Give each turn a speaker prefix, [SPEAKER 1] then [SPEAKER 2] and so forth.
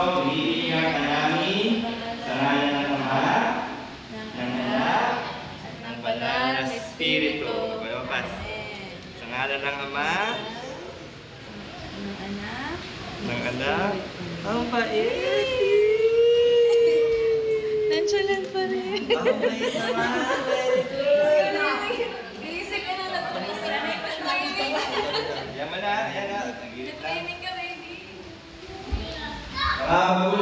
[SPEAKER 1] Binibigyan ka namin sa ngalan ng Ama, ng Anak, at ng Banal na Espiritu. Pagpapas. Sa ngalan ng Ama, ng Anak, ang bait.
[SPEAKER 2] Nandiyan pa rin.
[SPEAKER 1] Ang bait naman. Very good.
[SPEAKER 2] Iisip ka na nagpunta.
[SPEAKER 1] Yan mo na. Ayan na. Nagilip na.
[SPEAKER 2] Training ka, baby.
[SPEAKER 1] Mga magulang.